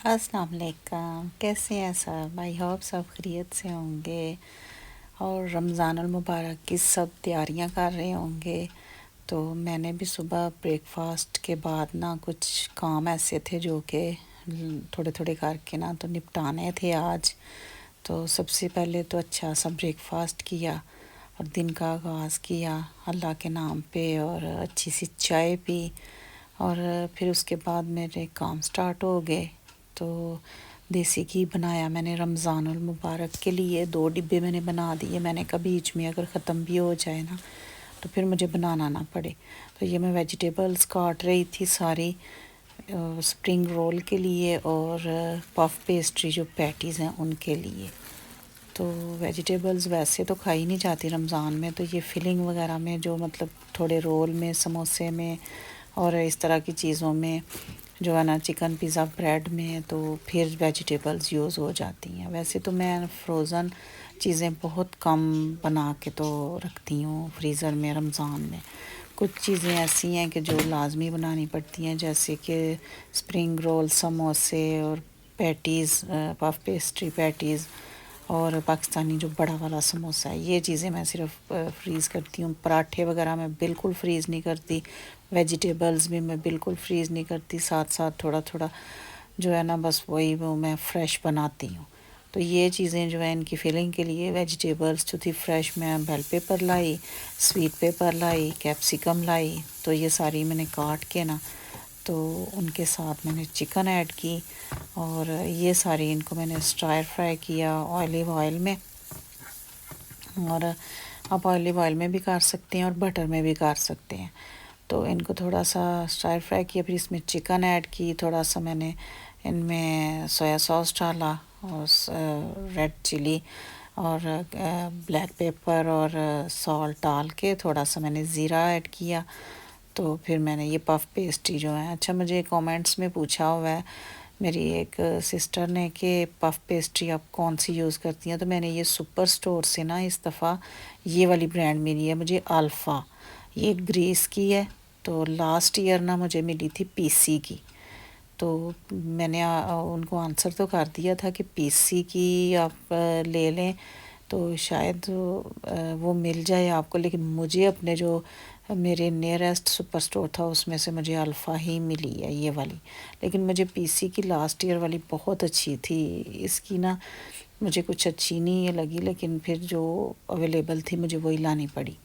अस्सलाम वालेकुम, कैसे हैं सब? आई होप सब खैरियत से होंगे और रमज़ानुल मुबारक की सब तैयारियां कर रहे होंगे। तो मैंने भी सुबह ब्रेकफास्ट के बाद ना कुछ काम ऐसे थे जो कि थोड़े थोड़े करके ना तो निपटाने थे आज। तो सबसे पहले तो अच्छा सा ब्रेकफास्ट किया और दिन का आगाज़ किया अल्लाह के नाम पे और अच्छी सी चाय पी और फिर उसके बाद मेरे काम स्टार्ट हो गए। तो देसी घी बनाया मैंने रमज़ानुल मुबारक के लिए, 2 डिब्बे मैंने बना दिए। मैंने कहा बीच में अगर ख़त्म भी हो जाए ना तो फिर मुझे बनाना ना पड़े। तो ये मैं वेजिटेबल्स काट रही थी सारी स्प्रिंग रोल के लिए और पफ पेस्ट्री जो पैटीज़ हैं उनके लिए। तो वेजिटेबल्स वैसे तो खाई नहीं जाती रमज़ान में, तो ये फिलिंग वगैरह में जो मतलब थोड़े रोल में, समोसे में और इस तरह की चीज़ों में जो है ना, चिकन पिज़्ज़ा ब्रेड में तो फिर वेजिटेबल्स यूज़ हो जाती हैं। वैसे तो मैं फ्रोज़न चीज़ें बहुत कम बना के तो रखती हूँ फ्रीज़र में रमज़ान में। कुछ चीज़ें ऐसी हैं कि जो लाजमी बनानी पड़ती हैं, जैसे कि स्प्रिंग रोल, समोसे और पैटीज़, पफ पेस्ट्री पैटीज़ और पाकिस्तानी जो बड़ा वाला समोसा है, ये चीज़ें मैं सिर्फ फ्रीज़ करती हूँ। पराठे वगैरह मैं बिल्कुल फ्रीज़ नहीं करती, वेजिटेबल्स भी मैं बिल्कुल फ्रीज़ नहीं करती। साथ साथ थोड़ा थोड़ा जो है ना, बस वही वो मैं फ़्रेश बनाती हूँ। तो ये चीज़ें जो है इनकी फिलिंग के लिए वेजिटेबल्स जो थी फ्रेश मैं बेल पेपर लाई, स्वीट पेपर लाई, कैप्सिकम लाई, तो ये सारी मैंने काट के ना तो उनके साथ मैंने चिकन ऐड की और ये सारी इनको मैंने स्टार फ्राई किया ऑलिव ऑयल में। और आप ऑलिव ऑयल में भी कर सकते हैं और बटर में भी कर सकते हैं। तो इनको थोड़ा सा स्टार फ्राई किया, फिर इसमें चिकन ऐड की, थोड़ा सा मैंने इनमें सोया सॉस डाला और रेड चिली और ब्लैक पेपर और सॉल्ट डाल के थोड़ा सा मैंने ज़ीरा ऐड किया। तो फिर मैंने ये पफ पेस्ट्री जो है, अच्छा मुझे कमेंट्स में पूछा हुआ है मेरी एक सिस्टर ने कि पफ पेस्ट्री आप कौन सी यूज़ करती हैं। तो मैंने ये सुपर स्टोर से ना इस दफ़ा ये वाली ब्रांड मिली है मुझे, अल्फ़ा, ये ग्रीस की है। तो लास्ट ईयर ना मुझे मिली थी पीसी की। तो मैंने उनको आंसर तो कर दिया था कि पीसी की आप ले लें तो शायद वो मिल जाए आपको, लेकिन मुझे अपने जो मेरे नियरेस्ट सुपर स्टोर था उसमें से मुझे अल्फ़ा ही मिली है ये वाली। लेकिन मुझे पीसी की लास्ट ईयर वाली बहुत अच्छी थी, इसकी ना मुझे कुछ अच्छी नहीं ये लगी, लेकिन फिर जो अवेलेबल थी मुझे वही लानी पड़ी।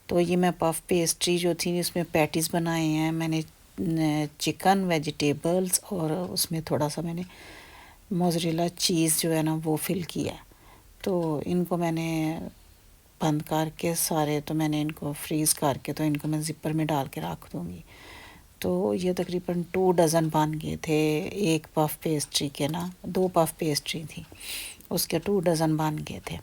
तो ये मैं पफ पेस्ट्री जो थी इसमें पैटीज़ बनाए हैं मैंने, चिकन, वेजिटेबल्स और उसमें थोड़ा सा मैंने मोज़रेला चीज़ जो है ना वो फिल किया। तो इनको मैंने बंद करके सारे, तो मैंने इनको फ्रीज़ करके तो इनको मैं ज़िपर में डाल के रख दूँगी। तो ये तकरीबन 2 डज़न बन गए थे एक पफ पेस्ट्री के ना, 2 पफ पेस्ट्री थी उसके 2 डज़न बन गए थे,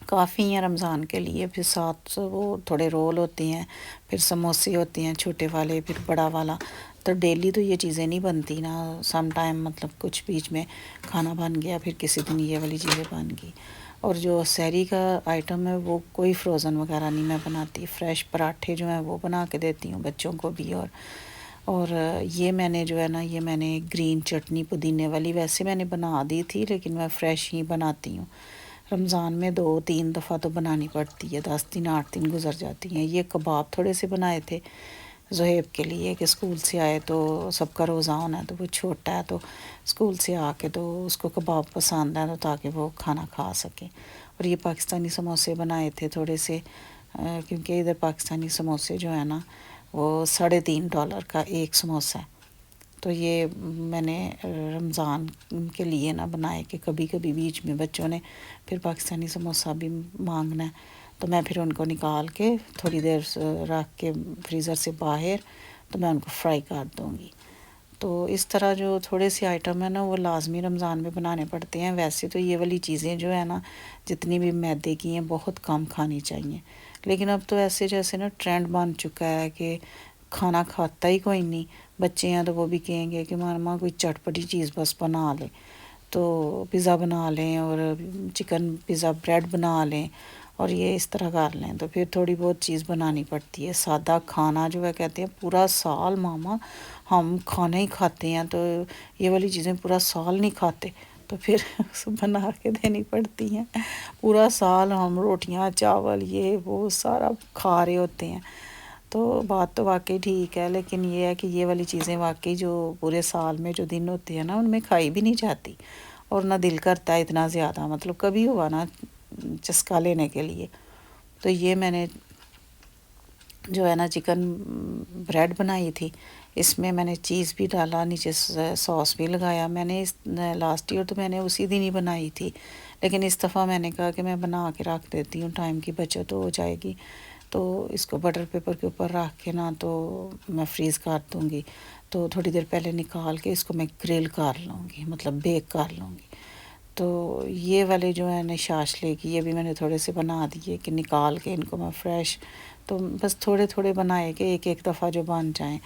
काफ़ी हैं रमज़ान के लिए। फिर साथ वो थोड़े रोल होते हैं, फिर समोसे होते हैं छोटे वाले, फिर बड़ा वाला। तो डेली तो ये चीज़ें नहीं बनती ना, सम टाइम मतलब कुछ बीच में खाना बन गया, फिर किसी दिन ये वाली चीज़ें बन गई। और जो सहरी का आइटम है वो कोई फ्रोज़न वगैरह नहीं मैं बनाती, फ़्रेश पराठे जो हैं वो बना के देती हूँ बच्चों को भी। और ये मैंने जो है ना, ये मैंने ग्रीन चटनी पुदीने वाली वैसे मैंने बना दी थी, लेकिन मैं फ़्रेश ही बनाती हूँ। रमज़ान में 2-3 दफ़ा तो बनानी पड़ती है, 10 दिन 8 दिन गुजर जाती हैं। ये कबाब थोड़े से बनाए थे ज़ुहैब के लिए कि स्कूल से आए तो सबका रोज़ा होना है, तो वो छोटा है तो स्कूल से आके तो उसको कबाब पसंद है, तो ताकि वो खाना खा सके। और ये पाकिस्तानी समोसे बनाए थे थोड़े से, क्योंकि इधर पाकिस्तानी समोसे जो है ना वो $3.5 का एक समोसा है। तो ये मैंने रमज़ान के लिए ना बनाए कि कभी कभी बीच में बच्चों ने फिर पाकिस्तानी समोसा भी मांगना है, तो मैं फिर उनको निकाल के थोड़ी देर रख के फ्रीज़र से बाहर, तो मैं उनको फ्राई कर दूँगी। तो इस तरह जो थोड़े से आइटम है ना वो लाजमी रमज़ान में बनाने पड़ते हैं। वैसे तो ये वाली चीज़ें जो है ना जितनी भी मैदे की हैं बहुत कम खानी चाहिए, लेकिन अब तो ऐसे जैसे ना ट्रेंड बन चुका है कि खाना खाता ही कोई नहीं। बच्चे हैं तो वो भी कहेंगे कि मामा कोई चटपटी चीज़ बस बना लें, तो पिज़्ज़ा बना लें और चिकन पिज़्ज़ा ब्रेड बना लें और ये इस तरह कर लें। तो फिर थोड़ी बहुत चीज़ बनानी पड़ती है। सादा खाना जो है कहते हैं पूरा साल मामा ہم کھانا ہی کھاتے ہیں تو یہ والی چیزیں پورا سال نہیں کھاتے، تو پھر بنا کے دینی پڑتی ہیں۔ پورا سال ہم روٹیاں چاول یہ وہ سارا کھا رہے ہوتے ہیں، تو بات تو واقعی ٹھیک ہے، لیکن یہ ہے کہ یہ والی چیزیں واقعی جو پورے سال میں جو دن ہوتے ہیں نا ان میں کھائی بھی نہیں جاتی، اور نہ دل کرتا ہے اتنا زیادہ، مطلب کبھی ہوا نا چسکا لینے کے لیے۔ تو یہ میں نے جو ہے نا چکن بریڈ بنائی تھی، اس میں نے چیز بھی ڈالا، نیچے سوس بھی لگایا۔ میں نے لاسٹ ایئر تو میں نے اسی دن ہی بنائی تھی، لیکن اس دفعہ میں نے کہا کہ میں بنا کے رکھ دیتی ہوں، ٹائم کی بچت ہو جائے گی، تو اس کو بٹر پیپر کے اوپر رکھ کے نا تو میں فریز کر دوں گی، تو تھوڑی دیر پہلے نکال کے اس کو میں گرل کر لوں گی، مطلب بیک کر لوں گی۔ تو یہ والے جو ہیں شاشلے کی یہ بھی میں نے تھوڑے سے بنا دیے کہ نکال کے ان کو میں فریش، تو بس تھوڑے تھوڑے بنائے کہ ایک ایک دفعہ جو بن جائیں۔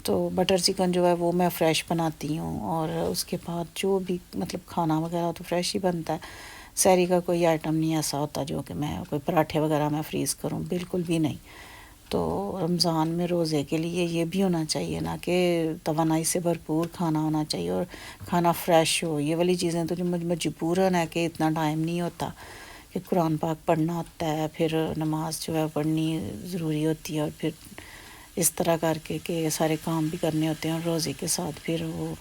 تو بٹر چکن جو ہے وہ میں فریش بناتی ہوں، اور اس کے بعد جو بھی مطلب کھانا وغیرہ تو فریش ہی بنتا ہے۔ سحری کا کوئی آئٹم نہیں ایسا ہوتا جو کہ میں کوئی پراٹھے وغیرہ میں فریز کروں، بالکل بھی نہیں۔ تو رمضان میں روزے کے لیے یہ بھی ہونا چاہیے نا کہ توانائی سے بھرپور کھانا ہونا چاہیے، اور کھانا فریش ہو۔ یہ والی چیزیں تو جو مجبوراً ہے کہ اتنا ٹائم نہیں ہوتا کہ قرآن پاک پڑھنا ہوتا ہے، پھر نماز جو ہے پڑھنی ضروری ہوتی ہے، اور پھر اس طرح کر کے کہ سارے کام بھی کرنے ہوتے ہیں، اور روزے کے ساتھ پھر وہ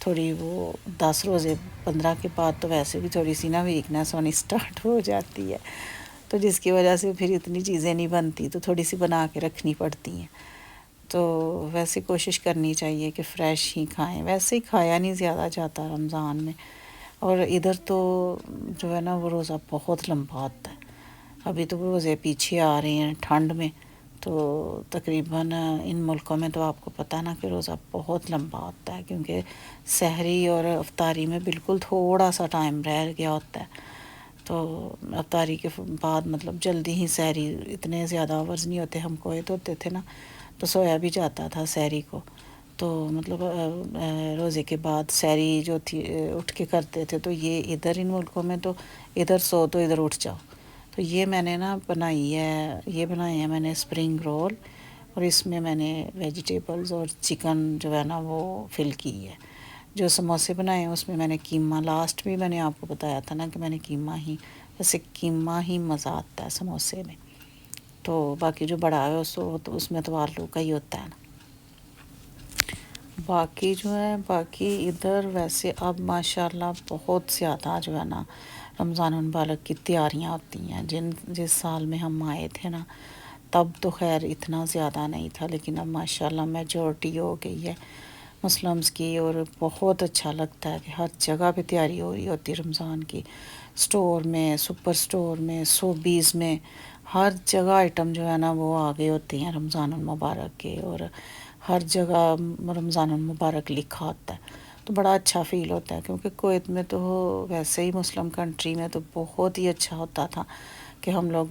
تھوڑی وہ 10 روزے 15 کے بعد تو ویسے بھی تھوڑی سی نا ویکنیس ہونی سٹارٹ ہو جاتی ہے، تو جس کی وجہ سے پھر اتنی چیزیں نہیں بنتی، تو تھوڑی سی بنا کے رکھنی پڑتی ہیں۔ تو ویسے کوشش کرنی چاہیے کہ فریش ہی کھائیں، ویسے ہی کھایا نہیں زیادہ جاتا رمضان میں۔ اور ادھر تو جو ہے نا وہ روزہ بہت لمبا ہوتا ہے، ابھی تو روزے پیچھے آ رہے ہیں ٹھنڈ میں، تو تقریباً ان ملکوں میں تو آپ کو پتہ نا کہ روزہ بہت لمبا ہوتا ہے، کیونکہ سحری اور افطاری میں بالکل تھوڑا سا ٹائم رہ گیا ہوتا ہے، تو افطاری کے بعد مطلب جلدی ہی سحری، اتنے زیادہ آورز نہیں ہوتے، ہم کویت ہوتے تھے نا تو سویا بھی جاتا تھا سحری کو، تو مطلب روزے کے بعد سحری جو تھی اٹھ کے کرتے تھے، تو یہ ادھر ان ملکوں میں تو ادھر سو تو ادھر اٹھ جاؤ۔ تو یہ میں نے نا بنائی ہے، یہ بنائے ہیں میں نے اسپرنگ رول، اور اس میں نے ویجیٹیبلز اور چکن جو ہے نا وہ فل کی ہے۔ جو سموسے بنائے ہیں اس میں نے قیمہ، لاسٹ بھی میں نے آپ کو بتایا تھا نا کہ میں نے قیمہ ہی، ویسے قیمہ ہی مزہ آتا ہے سموسے میں، تو باقی جو بڑا ہے اس میں تو آلو کا ہی ہوتا ہے نا۔ باقی جو ہے باقی ادھر ویسے اب ماشاءاللہ بہت زیادہ جو ہے نا رمضان المبارک کی تیاریاں ہوتی ہیں۔ جس سال میں ہم آئے تھے نا تب تو خیر اتنا زیادہ نہیں تھا، لیکن اب ماشاءاللہ میجورٹی ہو گئی ہے مسلمز کی، اور بہت اچھا لگتا ہے کہ ہر جگہ پہ تیاری ہو رہی ہوتی ہے رمضان کی، سٹور میں، سپر سٹور میں، سوبیز میں، ہر جگہ آئٹم جو ہے نا وہ آگے ہوتے ہیں رمضان المبارک کے، اور ہر جگہ رمضان المبارک لکھا ہوتا ہے، تو بڑا اچھا فیل ہوتا ہے، کیونکہ کویت میں تو ویسے ہی مسلم کنٹری میں تو بہت ہی اچھا ہوتا تھا کہ ہم لوگ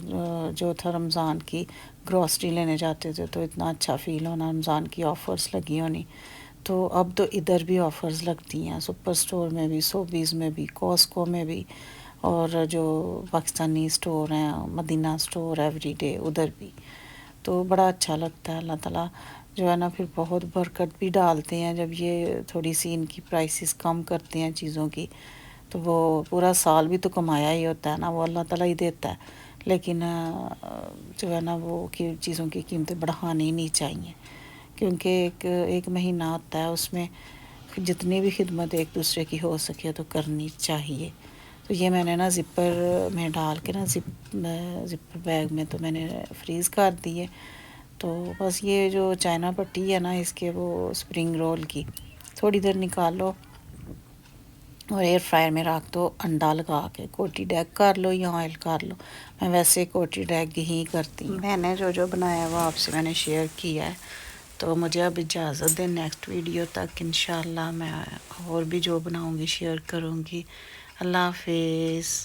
جو تھا رمضان کی گروسری لینے جاتے تھے تو اتنا اچھا فیل ہونا، رمضان کی آفرز لگی ہونی۔ تو اب تو ادھر بھی آفرز لگتی ہیں، سپر سٹور میں بھی، سوبیز میں بھی، کوسکو میں بھی، اور جو پاکستانی سٹور ہیں مدینہ سٹور ایوری ڈے ادھر بھی، تو بڑا اچھا لگتا ہے۔ اللہ تعالیٰ جو ہے نا پھر بہت برکت بھی ڈالتے ہیں جب یہ تھوڑی سی ان کی پرائسز کم کرتے ہیں چیزوں کی، تو وہ پورا سال بھی تو کمایا ہی ہوتا ہے نا، وہ اللہ تعالیٰ ہی دیتا ہے، لیکن جو ہے نا وہ چیزوں کی قیمتیں بڑھانی ہی نہیں چاہیے، کیونکہ ایک مہینہ ہوتا ہے، اس میں جتنی بھی خدمت ایک دوسرے کی ہو سکے تو کرنی چاہیے۔ تو یہ میں نے نا زپر میں ڈال کے نا زپر بیگ میں تو میں نے فریز کر دیے، تو بس یہ جو چائنا پٹی ہے نا اس کے وہ اسپرنگ رول کی تھوڑی دیر نکالو اور ایئر فرائر میں رکھ دو، انڈا لگا کے کوٹی ایگ کر لو یا آئل کر لو، میں ویسے کوٹیڈ ایگ ہی کرتی ہوں۔ میں نے جو بنایا وہ آپ سے میں نے شیئر کیا ہے، تو مجھے اب اجازت دیں، نیکسٹ ویڈیو تک انشاءاللہ میں اور بھی جو بناؤں گی شیئر کروں گی۔ اللہ حافظ۔